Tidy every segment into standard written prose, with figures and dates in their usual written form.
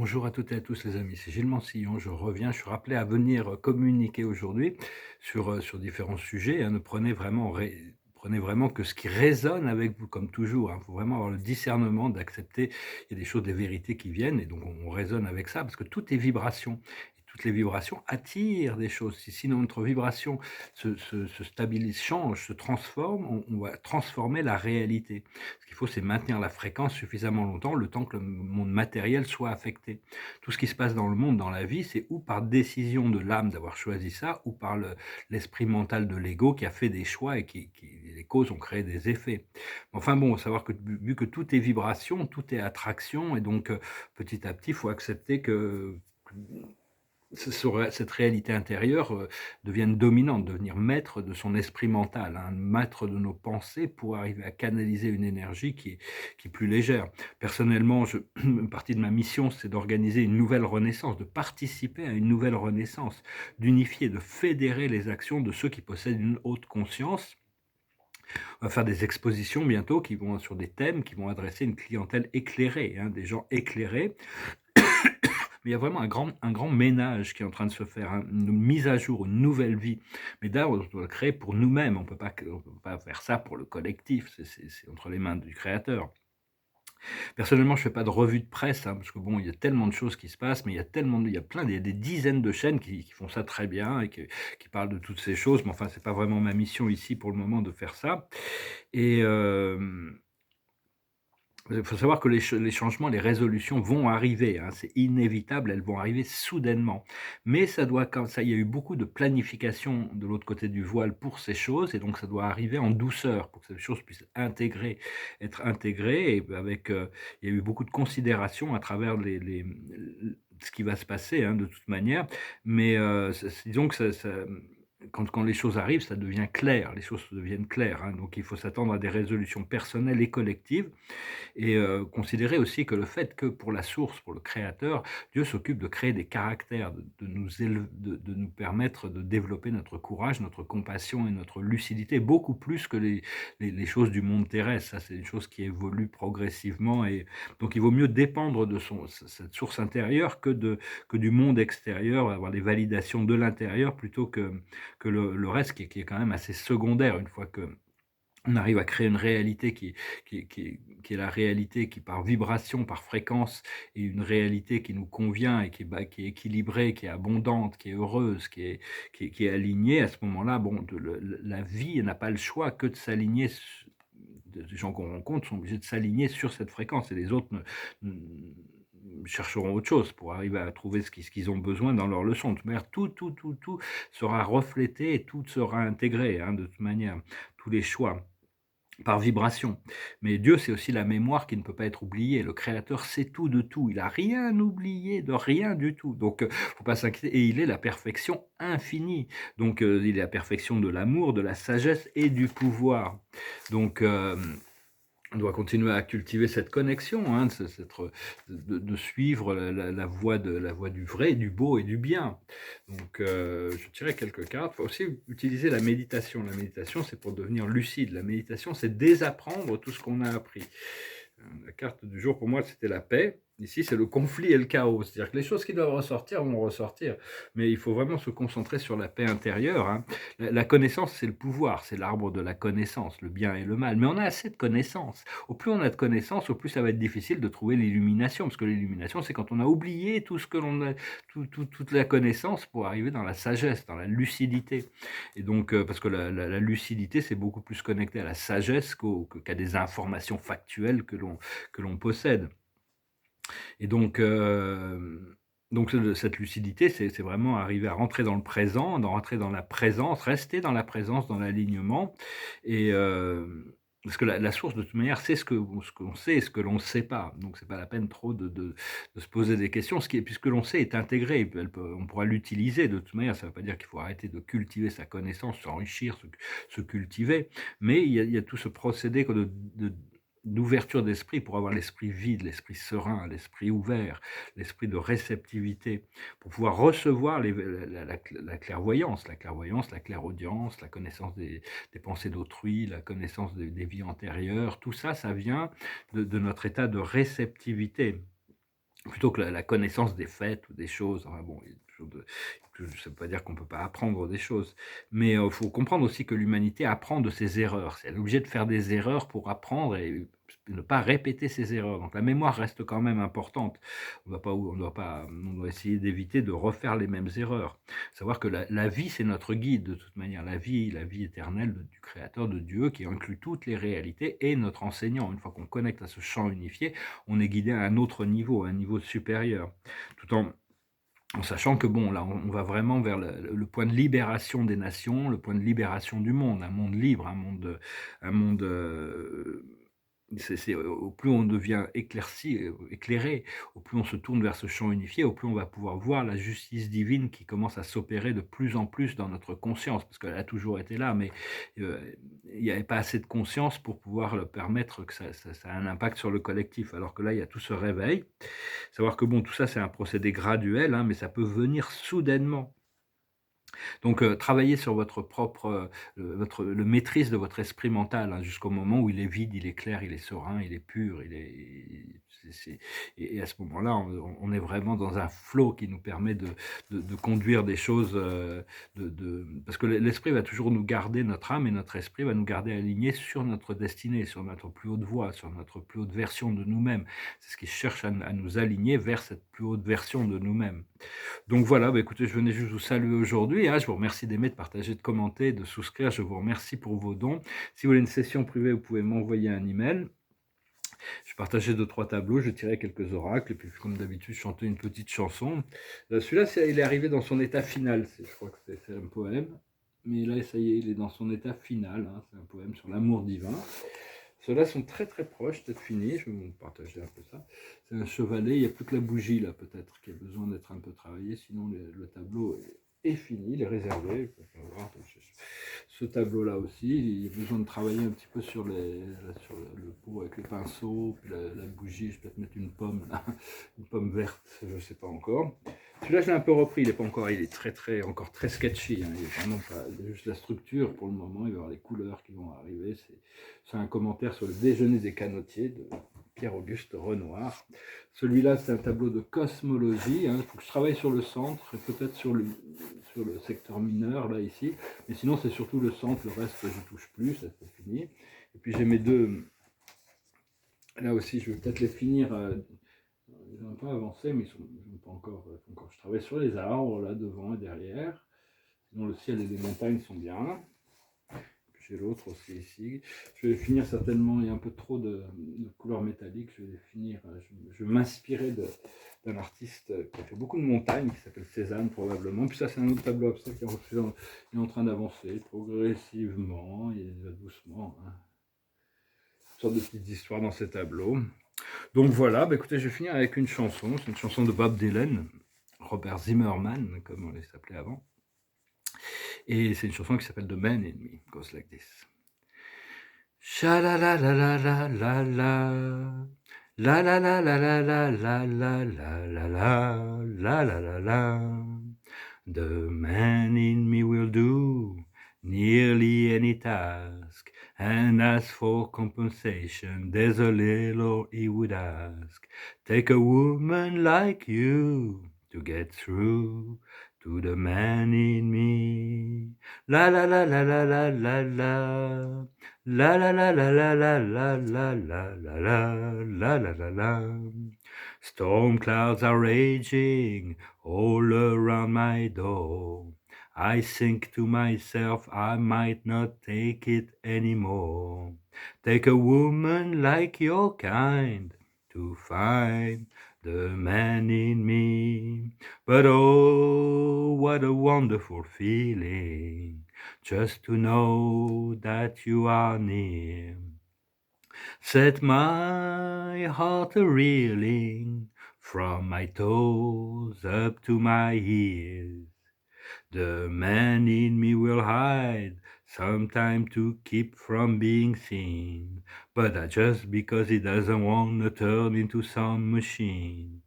Bonjour à toutes et à tous les amis, c'est Gilles Mansillon, je reviens, je suis rappelé à venir communiquer aujourd'hui sur différents sujets, hein. Ne prenez vraiment que ce qui résonne avec vous comme toujours, hein. Il faut vraiment avoir le discernement d'accepter, il y a des choses, des vérités qui viennent et donc on raisonne avec ça parce que tout est vibration et toutes les vibrations attirent des choses. Si notre vibration se stabilise, change, se transforme, on va transformer la réalité. Ce qu'il faut, c'est maintenir la fréquence suffisamment longtemps, le temps que le monde matériel soit affecté. Tout ce qui se passe dans le monde, dans la vie, c'est ou par décision de l'âme d'avoir choisi ça, ou par l'esprit mental de l'ego qui a fait des choix et les causes ont créé des effets. Enfin bon, savoir que vu que tout est vibration, tout est attraction, et donc petit à petit, il faut accepter que cette réalité intérieure devienne dominante, devenir maître de son esprit mental, hein, maître de nos pensées pour arriver à canaliser une énergie qui est plus légère. Personnellement, une partie de ma mission, c'est d'organiser une nouvelle renaissance, de participer à une nouvelle renaissance, d'unifier, de fédérer les actions de ceux qui possèdent une haute conscience. On va faire des expositions bientôt qui vont sur des thèmes qui vont adresser une clientèle éclairée, hein, des gens éclairés. Mais il y a vraiment un grand ménage qui est en train de se faire, hein, une mise à jour, une nouvelle vie. Mais d'ailleurs, on doit le créer pour nous-mêmes, on peut pas faire ça pour le collectif, c'est entre les mains du créateur. Personnellement, je fais pas de revue de presse, hein, parce que bon, il y a tellement de choses qui se passent, mais il y a plein, il y a des dizaines de chaînes qui font ça très bien et qui parlent de toutes ces choses, mais enfin, c'est pas vraiment ma mission ici pour le moment de faire ça. Et il faut savoir que les changements, les résolutions vont arriver, hein, c'est inévitable, elles vont arriver soudainement. Mais ça doit quand ça il y a eu beaucoup de planification de l'autre côté du voile pour ces choses et donc ça doit arriver en douceur pour que ces choses puissent être intégrées et avec, il y a eu beaucoup de considérations à travers ce qui va se passer, hein, de toute manière. Mais, disons que quand les choses arrivent, ça devient clair, les choses deviennent claires, hein, donc il faut s'attendre à des résolutions personnelles et collectives et considérer aussi que le fait que pour la source, pour le créateur, Dieu s'occupe de créer des caractères, de nous permettre de développer notre courage, notre compassion et notre lucidité, beaucoup plus que les choses du monde terrestre. Ça, c'est une chose qui évolue progressivement et donc il vaut mieux dépendre de cette source intérieure que du monde extérieur, avoir des validations de l'intérieur plutôt que le reste qui est quand même assez secondaire une fois que on arrive à créer une réalité qui est la réalité qui par vibration, par fréquence est une réalité qui nous convient et qui est équilibrée, qui est abondante, qui est heureuse, qui est alignée. À ce moment-là, bon, la vie n'a pas le choix que de s'aligner les gens qu'on rencontre sont obligés de s'aligner sur cette fréquence et les autres chercheront autre chose pour arriver à trouver ce qu'ils ont besoin dans leur leçon. De toute manière, tout sera reflété et tout sera intégré, hein, de toute manière, tous les choix. Par vibration. Mais Dieu, c'est aussi la mémoire qui ne peut pas être oubliée. Le créateur sait tout de tout. Il a rien oublié de rien du tout. Donc, faut pas s'inquiéter et il est la perfection infinie. Donc, il est la perfection de l'amour, de la sagesse et du pouvoir. Donc, on doit continuer à cultiver cette connexion, hein, de suivre la voie du vrai, du beau et du bien. Donc, je tirais quelques cartes. Il faut aussi utiliser la méditation. La méditation, c'est pour devenir lucide. La méditation, c'est désapprendre tout ce qu'on a appris. La carte du jour, pour moi, c'était la paix. Ici, c'est le conflit et le chaos. C'est-à-dire que les choses qui doivent ressortir vont ressortir. Mais il faut vraiment se concentrer sur la paix intérieure, hein. La connaissance, c'est le pouvoir, c'est l'arbre de la connaissance, le bien et le mal. Mais on a assez de connaissances. Au plus on a de connaissances, au plus ça va être difficile de trouver l'illumination. Parce que l'illumination, c'est quand on a oublié tout ce que l'on a, toute la connaissance pour arriver dans la sagesse, dans la lucidité. Et donc, parce que la lucidité, c'est beaucoup plus connecté à la sagesse qu'à des informations factuelles que l'on possède. Et donc cette lucidité, c'est vraiment arriver à rentrer dans le présent, rentrer dans la présence, rester dans la présence, dans l'alignement et parce que la source de toute manière sait ce qu'on sait et ce que l'on ne sait pas. Donc c'est pas la peine trop de se poser des questions. Puisque l'on sait est intégré, on pourra l'utiliser de toute manière. Ça ne veut pas dire qu'il faut arrêter de cultiver sa connaissance, s'enrichir, se cultiver, mais il y a tout ce procédé d'ouverture d'esprit pour avoir l'esprit vide, l'esprit serein, l'esprit ouvert, l'esprit de réceptivité, pour pouvoir recevoir la clairvoyance, la clairaudience, la connaissance des pensées d'autrui, la connaissance des vies antérieures. Tout ça, ça vient de notre état de réceptivité. plutôt que la connaissance des faits ou des choses. Enfin bon, il y a toujours de ça ne veut pas dire qu'on ne peut pas apprendre des choses, mais faut comprendre aussi que l'humanité apprend de ses erreurs. Elle est obligée de faire des erreurs pour apprendre et ne pas répéter ses erreurs. Donc la mémoire reste quand même importante. On doit essayer d'éviter de refaire les mêmes erreurs. Savoir que la vie, c'est notre guide de toute manière. La vie éternelle du Créateur, de Dieu, qui inclut toutes les réalités, est notre enseignant. Une fois qu'on connecte à ce champ unifié, on est guidé à un autre niveau, à un niveau supérieur, tout en sachant que bon, là, on va vraiment vers le point de libération des nations, le point de libération du monde, un monde libre, un monde, au plus on devient éclairci, éclairé, au plus on se tourne vers ce champ unifié, au plus on va pouvoir voir la justice divine qui commence à s'opérer de plus en plus dans notre conscience, parce qu'elle a toujours été là, mais il n'y avait pas assez de conscience pour pouvoir le permettre que ça a un impact sur le collectif. Alors que là, il y a tout ce réveil. Savoir que bon, tout ça, c'est un procédé graduel, hein, mais ça peut venir soudainement. Donc, travaillez sur votre propre, le maîtrise de votre esprit mental, hein, jusqu'au moment où il est vide, il est clair, il est serein, il est pur, il est c'est et à ce moment-là, on est vraiment dans un flow qui nous permet de conduire des choses, parce que l'esprit va toujours nous garder, notre âme et notre esprit va nous garder alignés sur notre destinée, sur notre plus haute voie, sur notre plus haute version de nous-mêmes. C'est ce qui cherche à nous aligner vers cette plus haute version de nous-mêmes. Donc voilà, bah, écoutez, je venais juste vous saluer aujourd'hui, hein. Je vous remercie d'aimer, de partager, de commenter, de souscrire. Je vous remercie pour vos dons. Si vous voulez une session privée, vous pouvez m'envoyer un email. Je partageais 2-3 tableaux, je tirais quelques oracles et puis comme d'habitude, je chantais une petite chanson. Celui-là, il est arrivé dans son état final. Je crois que c'est un poème. Mais là, ça y est, il est dans son état final, hein. C'est un poème sur l'amour divin. Ceux-là sont très très proches d'être finis, je vais vous partager un peu ça. C'est un chevalet, il n'y a plus que la bougie là peut-être qui a besoin d'être un peu travaillée, sinon le tableau est fini, il est réservé. Ce tableau-là aussi, il y a besoin de travailler un petit peu sur sur le pot avec les pinceaux, puis la bougie, je vais peut-être mettre une pomme là, une pomme verte, je ne sais pas encore. Celui-là, je l'ai un peu repris, il est pas encore, il est encore très sketchy, hein, il est vraiment pas, il y a juste la structure pour le moment, il va y avoir les couleurs qui vont arriver. C'est un commentaire sur le déjeuner des canotiers de Pierre-Auguste Renoir. Celui-là, c'est un tableau de cosmologie, hein. Il faut que je travaille sur le centre et peut-être sur le secteur mineur, là, ici. Mais sinon, c'est surtout le centre, le reste, je ne touche plus, ça c'est fini. Et puis j'ai mes deux, là aussi, je vais peut-être les finir. Ils ont un peu avancé, mais ils sont pas encore, Je travaille sur les arbres, là, devant et derrière. Sinon, le ciel et les montagnes sont bien. J'ai l'autre aussi ici. Je vais finir certainement, il y a un peu trop de couleurs métalliques. Je vais finir, je vais m'inspirer d'un artiste qui a fait beaucoup de montagnes, qui s'appelle Cézanne probablement. Puis ça, c'est un autre tableau abstrait qui est en train d'avancer progressivement, il va doucement. Hein. Une sorte de petites histoires dans ces tableaux. Donc voilà, bah écoutez, je vais finir avec une chanson. C'est une chanson de Bob Dylan, Robert Zimmerman, comme on les s'appelait avant. Et c'est une chanson qui s'appelle The Man in Me, goes like this. Sha la la la la la la la. La la la la la la la la la la la la la la. The man in me will do nearly any task, and as for compensation, there's a little he would ask. Take a woman like you to get through to the man in me. La la la la la la la la. La la la la la la la la la la la la la la. Storm clouds are raging all around my door. I think to myself I might not take it anymore. Take a woman like your kind to find the man in me. But oh, what a wonderful feeling just to know that you are near. Set my heart a-reeling from my toes up to my ears. The man in me will hide sometime to keep from being seen, but that's just because he doesn't want to turn into some machine.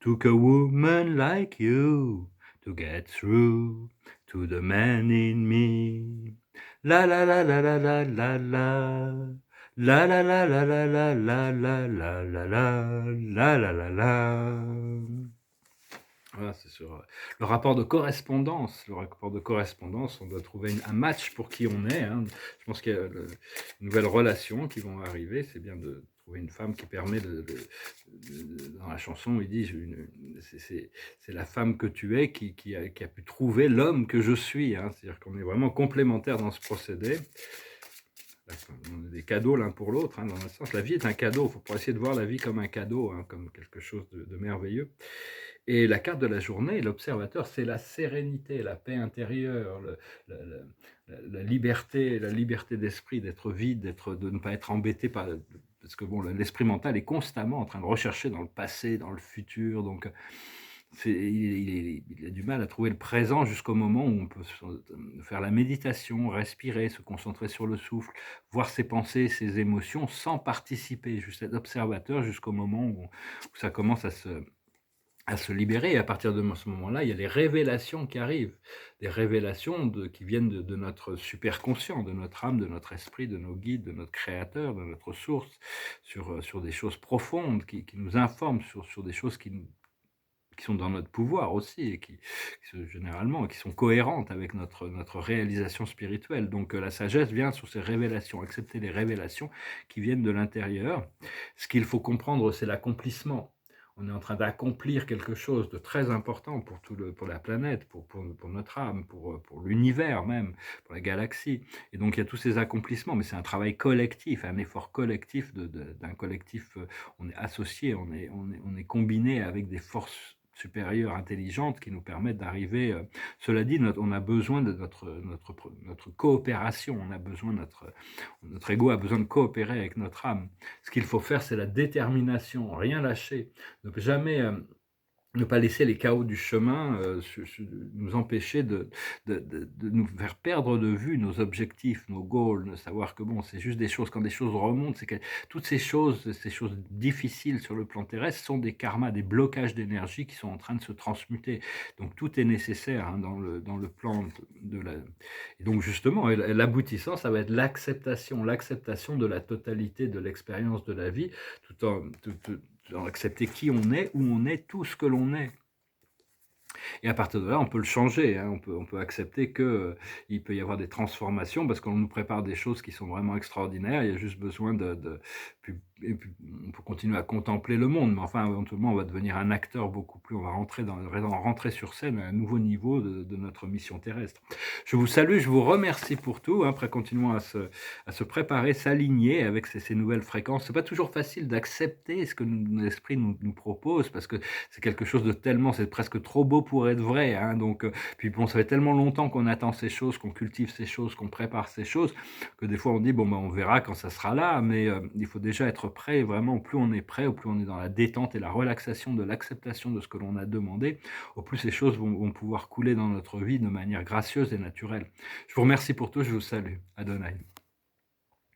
Took a woman like you to get through to the man in me. La la la la la la la la. La la la la la la la la la la la, la la la la. Voilà, c'est sur, le rapport de correspondance. Le rapport de correspondance, on doit trouver un match pour qui on est, hein. Je pense qu'il y a une nouvelle relation qui vont arriver. C'est bien de trouver une femme qui permet dans la chanson, il dit: «Je une c'est la femme que tu es qui a pu trouver l'homme que je suis», hein. C'est-à-dire qu'on est vraiment complémentaires dans ce procédé. On est des cadeaux l'un pour l'autre, hein, dans un sens. La vie est un cadeau. Il faut essayer de voir la vie comme un cadeau, hein, comme quelque chose de merveilleux. Et la carte de la journée, l'observateur, c'est la sérénité, la paix intérieure, la liberté d'esprit, d'être vide, de ne pas être embêté par, parce que bon, l'esprit mental est constamment en train de rechercher dans le passé, dans le futur, donc il a du mal à trouver le présent jusqu'au moment où on peut faire la méditation, respirer, se concentrer sur le souffle, voir ses pensées, ses émotions sans participer, juste être observateur jusqu'au moment où ça commence à se libérer. Et à partir de ce moment-là, il y a les révélations qui arrivent, des révélations qui viennent de notre superconscient, de notre âme, de notre esprit, de nos guides, de notre créateur, de notre source, sur des choses profondes qui nous informent sur des choses qui sont dans notre pouvoir aussi et généralement, qui sont cohérentes avec notre réalisation spirituelle. Donc, la sagesse vient sur ces révélations, accepter les révélations qui viennent de l'intérieur. Ce qu'il faut comprendre, c'est l'accomplissement. On est en train d'accomplir quelque chose de très important pour la planète, pour notre âme, pour l'univers même, pour la galaxie. Et donc, il y a tous ces accomplissements, mais c'est un travail collectif, un effort collectif d'un collectif. On est associé, on est combiné avec des forces supérieures, intelligentes, qui nous permettent d'arriver. Cela dit, on a besoin de notre coopération, on a besoin, notre ego a besoin de coopérer avec notre âme. Ce qu'il faut faire, c'est la détermination, rien lâcher, ne jamais ne pas laisser les chaos du chemin nous empêcher de nous faire perdre de vue nos objectifs, nos goals, de savoir que bon, c'est juste des choses, quand des choses remontent, c'est que toutes ces choses difficiles sur le plan terrestre sont des karmas, des blocages d'énergie qui sont en train de se transmuter. Donc tout est nécessaire, hein, dans le plan de la... Et donc justement, l'aboutissant, ça va être l'acceptation de la totalité de l'expérience de la vie, tout en accepter qui on est, où on est, tout ce que l'on est. Et à partir de là, on peut le changer, hein, on peut accepter que, il peut y avoir des transformations parce qu'on nous prépare des choses qui sont vraiment extraordinaires. Il y a juste besoin puis on peut continuer à contempler le monde, mais enfin, éventuellement, on va devenir un acteur beaucoup plus, on va rentrer sur scène à un nouveau niveau de notre mission terrestre. Je vous salue, je vous remercie pour tout, hein. Après, continuons à se préparer, s'aligner avec ces nouvelles fréquences. C'est pas toujours facile d'accepter ce que l'esprit nous propose, parce que c'est quelque chose de tellement, c'est presque trop beau pour être vrai, hein. Donc, puis bon, ça fait tellement longtemps qu'on attend ces choses, qu'on cultive ces choses, qu'on prépare ces choses, que des fois on dit: «Bon, ben, on verra quand ça sera là», mais il faut déjà être prêt. Vraiment, au plus on est prêt, au plus on est dans la détente et la relaxation de l'acceptation de ce que l'on a demandé, au plus ces choses vont pouvoir couler dans notre vie de manière gracieuse et naturelle. Je vous remercie pour tout, je vous salue. Adonai.